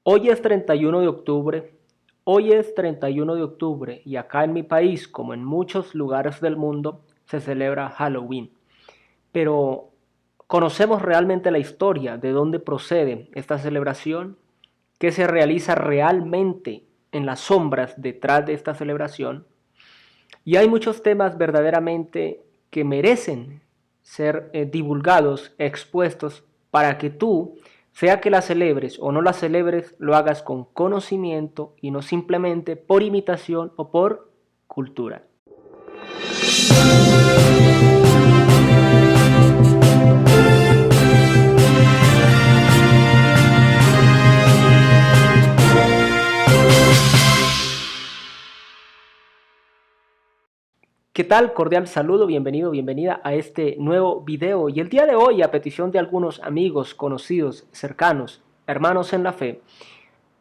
Hoy es 31 de octubre, hoy es 31 de octubre y acá en mi país, como en muchos lugares del mundo, se celebra Halloween. Pero, ¿conocemos realmente la historia de dónde procede esta celebración? ¿Qué se realiza realmente en las sombras detrás de esta celebración? Y hay muchos temas verdaderamente que merecen ser divulgados, expuestos, para que tú, sea que la celebres o no la celebres, lo hagas con conocimiento y no simplemente por imitación o por cultura. ¿Qué tal? Cordial saludo, bienvenido, bienvenida a este nuevo video. Y el día de hoy, a petición de algunos amigos, conocidos, cercanos, hermanos en la fe,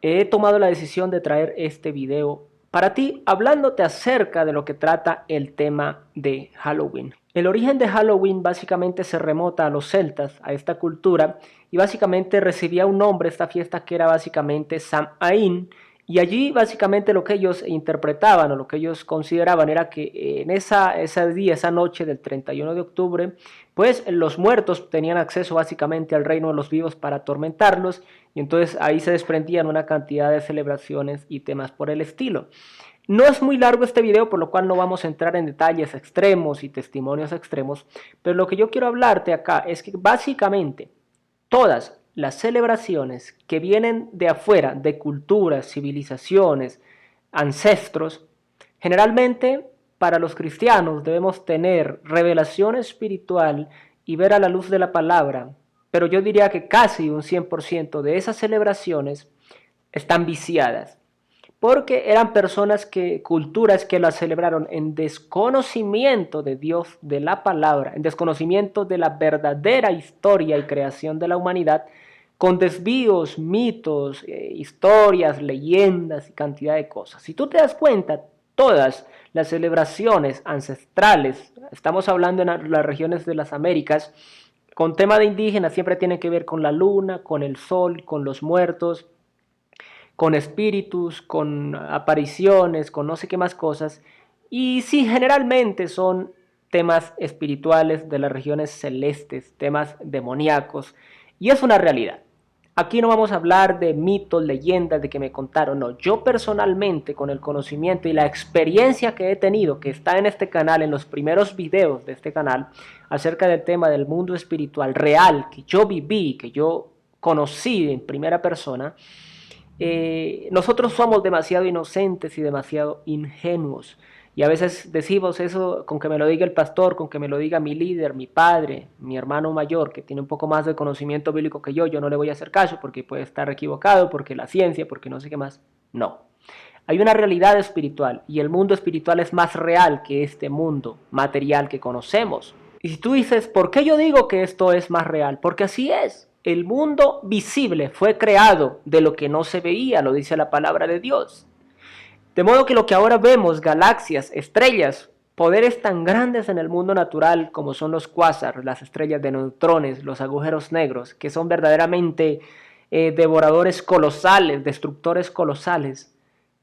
he tomado la decisión de traer este video para ti, hablándote acerca de lo que trata el tema de Halloween. El origen de Halloween básicamente se remota a los celtas, a esta cultura, y básicamente recibía un nombre esta fiesta que era básicamente Samhain, y allí básicamente lo que ellos interpretaban o lo que ellos consideraban era que en ese día, esa noche del 31 de octubre, pues los muertos tenían acceso básicamente al reino de los vivos para atormentarlos, y entonces ahí se desprendían una cantidad de celebraciones y temas por el estilo. No es muy largo este video, por lo cual no vamos a entrar en detalles extremos y testimonios extremos, pero lo que yo quiero hablarte acá es que básicamente todas las celebraciones que vienen de afuera, de culturas, civilizaciones, ancestros, generalmente para los cristianos debemos tener revelación espiritual y ver a la luz de la palabra, pero yo diría que casi un 100% de esas celebraciones están viciadas, porque eran personas culturas que las celebraron en desconocimiento de Dios, de la palabra, en desconocimiento de la verdadera historia y creación de la humanidad, con desvíos, mitos, historias, leyendas y cantidad de cosas. Si tú te das cuenta, todas las celebraciones ancestrales, estamos hablando en las regiones de las Américas, con tema de indígenas siempre tienen que ver con la luna, con el sol, con los muertos, con espíritus, con apariciones, con no sé qué más cosas. Y sí, generalmente son temas espirituales de las regiones celestes, temas demoníacos. Y es una realidad. Aquí no vamos a hablar de mitos, leyendas, de que me contaron, no. Yo personalmente, con el conocimiento y la experiencia que he tenido, que está en este canal, en los primeros videos de este canal, acerca del tema del mundo espiritual real, que yo viví, que yo conocí en primera persona, nosotros somos demasiado inocentes y demasiado ingenuos. Y a veces decimos eso con que me lo diga el pastor, con que me lo diga mi líder, mi padre, mi hermano mayor, que tiene un poco más de conocimiento bíblico que yo no le voy a hacer caso porque puede estar equivocado, porque la ciencia, porque no sé qué más. No. Hay una realidad espiritual y el mundo espiritual es más real que este mundo material que conocemos. Y si tú dices, ¿por qué yo digo que esto es más real? Porque así es. El mundo visible fue creado de lo que no se veía, lo dice la palabra de Dios. De modo que lo que ahora vemos, galaxias, estrellas, poderes tan grandes en el mundo natural como son los cuásares, las estrellas de neutrones, los agujeros negros, que son verdaderamente devoradores colosales, destructores colosales,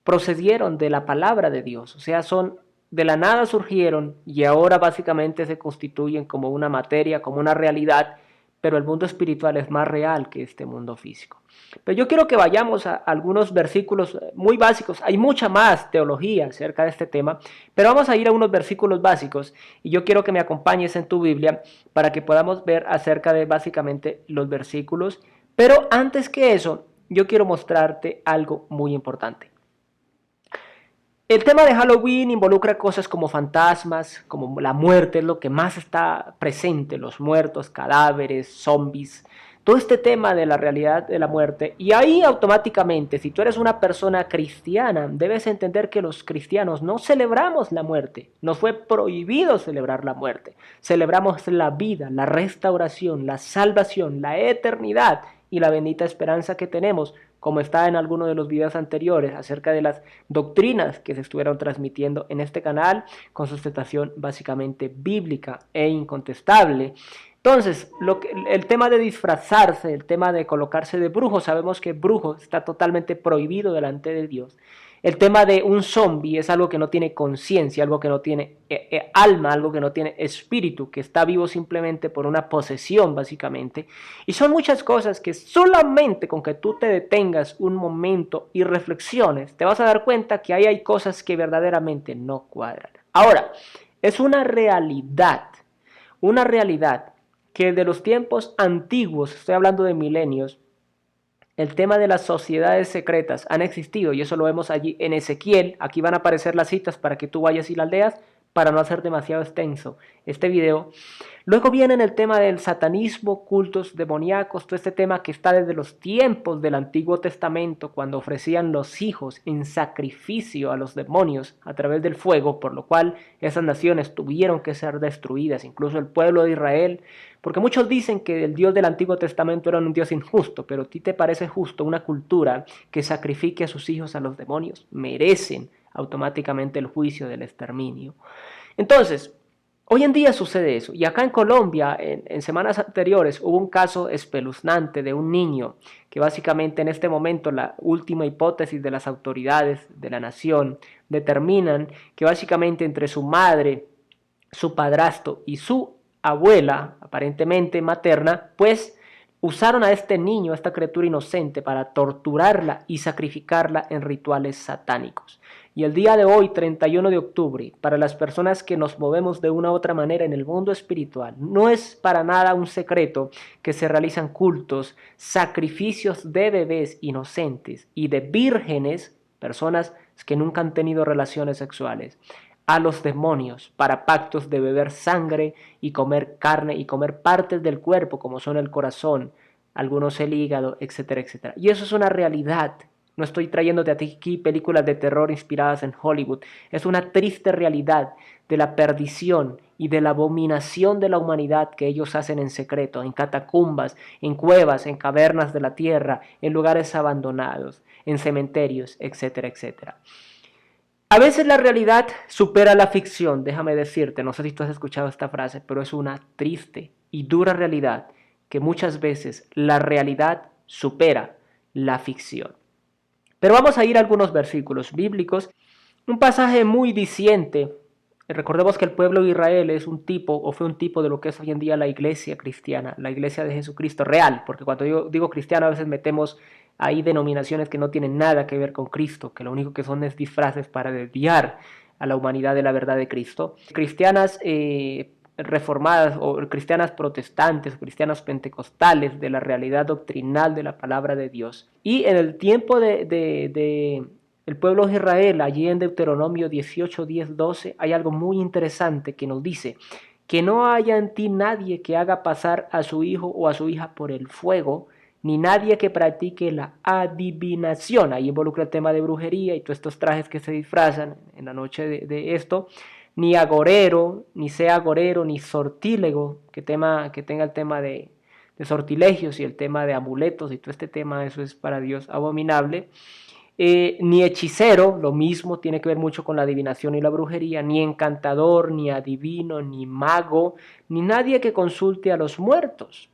procedieron de la palabra de Dios. O sea, son de la nada surgieron y ahora básicamente se constituyen como una materia, como una realidad, pero el mundo espiritual es más real que este mundo físico. Pero yo quiero que vayamos a algunos versículos muy básicos. Hay mucha más teología acerca de este tema, pero vamos a ir a unos versículos básicos y yo quiero que me acompañes en tu Biblia para que podamos ver acerca de básicamente los versículos. Pero antes que eso, yo quiero mostrarte algo muy importante. El tema de Halloween involucra cosas como fantasmas, como la muerte, es lo que más está presente, los muertos, cadáveres, zombies, todo este tema de la realidad de la muerte. Y ahí automáticamente, si tú eres una persona cristiana, debes entender que los cristianos no celebramos la muerte, nos fue prohibido celebrar la muerte. Celebramos la vida, la restauración, la salvación, la eternidad y la bendita esperanza que tenemos, como está en alguno de los videos anteriores acerca de las doctrinas que se estuvieron transmitiendo en este canal con sustentación básicamente bíblica e incontestable. Entonces, el tema de disfrazarse, el tema de colocarse de brujo, sabemos que brujo está totalmente prohibido delante de Dios. El tema de un zombie es algo que no tiene conciencia, algo que no tiene alma, algo que no tiene espíritu, que está vivo simplemente por una posesión, básicamente. Y son muchas cosas que solamente con que tú te detengas un momento y reflexiones, te vas a dar cuenta que ahí hay cosas que verdaderamente no cuadran. Ahora, es una realidad que de los tiempos antiguos, estoy hablando de milenios, el tema de las sociedades secretas han existido y eso lo vemos allí en Ezequiel. Aquí van a aparecer las citas para que tú vayas y las leas para no hacer demasiado extenso este video. Luego viene el tema del satanismo, cultos demoníacos, todo este tema que está desde los tiempos del Antiguo Testamento, cuando ofrecían los hijos en sacrificio a los demonios a través del fuego, por lo cual esas naciones tuvieron que ser destruidas, incluso el pueblo de Israel, porque muchos dicen que el Dios del Antiguo Testamento era un Dios injusto, pero ¿a ti te parece justo una cultura que sacrifique a sus hijos a los demonios? Merecen automáticamente el juicio del exterminio. Entonces, hoy en día sucede eso. Y acá en Colombia, en semanas anteriores, hubo un caso espeluznante de un niño que básicamente en este momento la última hipótesis de las autoridades de la nación determinan que básicamente entre su madre, su padrastro y su abuela, aparentemente materna, pues usaron a este niño, a esta criatura inocente, para torturarla y sacrificarla en rituales satánicos. Y el día de hoy, 31 de octubre, para las personas que nos movemos de una u otra manera en el mundo espiritual, no es para nada un secreto que se realizan cultos, sacrificios de bebés inocentes y de vírgenes, personas que nunca han tenido relaciones sexuales, a los demonios para pactos de beber sangre y comer carne y comer partes del cuerpo como son el corazón, algunos el hígado, etcétera, etcétera. Y eso es una realidad. No estoy trayéndote aquí películas de terror inspiradas en Hollywood. Es una triste realidad de la perdición y de la abominación de la humanidad que ellos hacen en secreto, en catacumbas, en cuevas, en cavernas de la tierra, en lugares abandonados, en cementerios, etcétera, etcétera. A veces la realidad supera la ficción, déjame decirte, no sé si tú has escuchado esta frase, pero es una triste y dura realidad que muchas veces la realidad supera la ficción. Pero vamos a ir a algunos versículos bíblicos, un pasaje muy diciente. Recordemos que el pueblo de Israel es un tipo, o fue un tipo de lo que es hoy en día la iglesia cristiana, la iglesia de Jesucristo real, porque cuando yo digo cristiano a veces metemos ahí denominaciones que no tienen nada que ver con Cristo, que lo único que son es disfraces para desviar a la humanidad de la verdad de Cristo. Cristianas reformadas o cristianas protestantes, cristianas pentecostales de la realidad doctrinal de la palabra de Dios. Y en el tiempo el pueblo de Israel, allí en Deuteronomio 18, 10, 12, hay algo muy interesante que nos dice que no haya en ti nadie que haga pasar a su hijo o a su hija por el fuego, ni nadie que practique la adivinación. Ahí involucra el tema de brujería y todos estos trajes que se disfrazan en la noche de esto, ni agorero, ni sea agorero, ni sortílego, que tenga el tema de sortilegios y el tema de amuletos y todo este tema, eso es para Dios abominable. Ni hechicero, lo mismo, tiene que ver mucho con la adivinación y la brujería, ni encantador, ni adivino, ni mago, ni nadie que consulte a los muertos.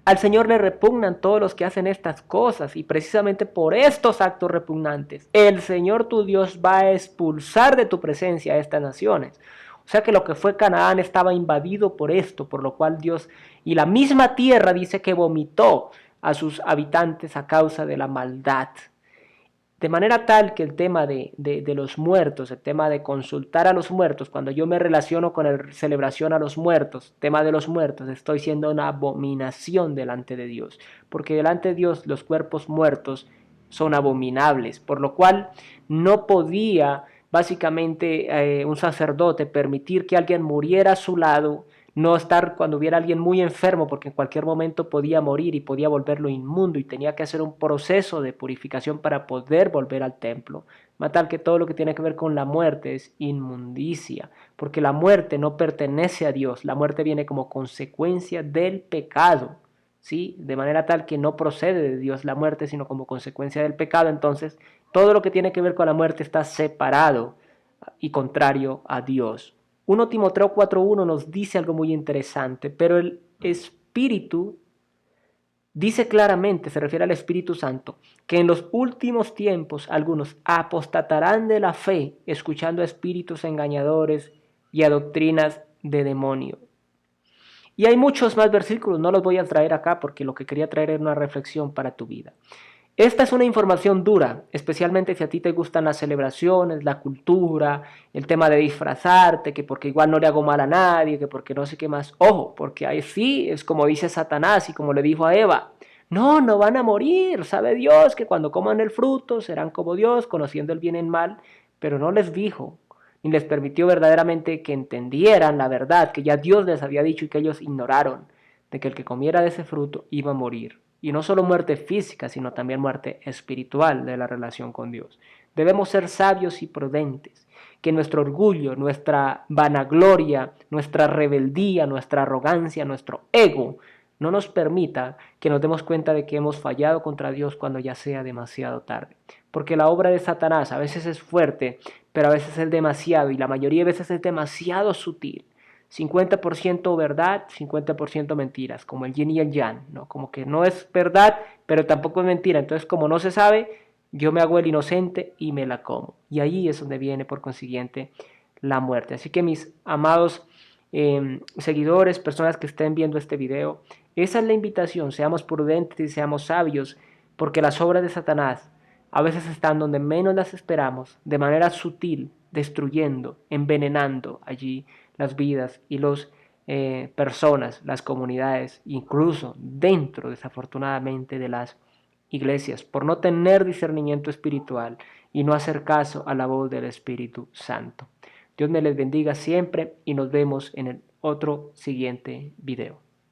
Al Señor le repugnan todos los que hacen estas cosas y precisamente por estos actos repugnantes, el Señor tu Dios va a expulsar de tu presencia a estas naciones. O sea que lo que fue Canaán estaba invadido por esto, por lo cual Dios y la misma tierra dice que vomitó a sus habitantes a causa de la maldad. De manera tal que el tema de los muertos, el tema de consultar a los muertos, cuando yo me relaciono con la celebración a los muertos, tema de los muertos, estoy siendo una abominación delante de Dios, porque delante de Dios los cuerpos muertos son abominables, por lo cual no podía básicamente un sacerdote permitir que alguien muriera a su lado, no estar cuando hubiera alguien muy enfermo porque en cualquier momento podía morir y podía volverlo inmundo y tenía que hacer un proceso de purificación para poder volver al templo. Matar que todo lo que tiene que ver con la muerte es inmundicia, porque la muerte no pertenece a Dios, la muerte viene como consecuencia del pecado, ¿sí? De manera tal que no procede de Dios la muerte, sino como consecuencia del pecado. Entonces, todo lo que tiene que ver con la muerte está separado y contrario a Dios. 1 Timoteo 4:1 nos dice algo muy interesante, pero el Espíritu dice claramente, se refiere al Espíritu Santo, que en los últimos tiempos algunos apostatarán de la fe, escuchando a espíritus engañadores y a doctrinas de demonio. Y hay muchos más versículos, no los voy a traer acá porque lo que quería traer era una reflexión para tu vida. Esta es una información dura, especialmente si a ti te gustan las celebraciones, la cultura, el tema de disfrazarte, que porque igual no le hago mal a nadie, que porque no sé qué más. Ojo, porque ahí sí es como dice Satanás y como le dijo a Eva. No, no van a morir, sabe Dios que cuando coman el fruto serán como Dios, conociendo el bien y el mal, pero no les dijo, ni les permitió verdaderamente que entendieran la verdad que ya Dios les había dicho y que ellos ignoraron, de que el que comiera de ese fruto iba a morir. Y no solo muerte física, sino también muerte espiritual de la relación con Dios. Debemos ser sabios y prudentes, que nuestro orgullo, nuestra vanagloria, nuestra rebeldía, nuestra arrogancia, nuestro ego, no nos permita que nos demos cuenta de que hemos fallado contra Dios cuando ya sea demasiado tarde. Porque la obra de Satanás a veces es fuerte, pero a veces es demasiado y la mayoría de veces es demasiado sutil. 50% verdad, 50% mentiras, como el yin y el yang, ¿no? Como que no es verdad, pero tampoco es mentira. Entonces, como no se sabe, yo me hago el inocente y me la como. Y ahí es donde viene, por consiguiente, la muerte. Así que mis amados seguidores, personas que estén viendo este video, esa es la invitación, seamos prudentes y seamos sabios, porque las obras de Satanás a veces están donde menos las esperamos, de manera sutil, destruyendo, envenenando allí las vidas y las personas, las comunidades, incluso dentro, desafortunadamente, de las iglesias, por no tener discernimiento espiritual y no hacer caso a la voz del Espíritu Santo. Dios me les bendiga siempre y nos vemos en el otro siguiente video.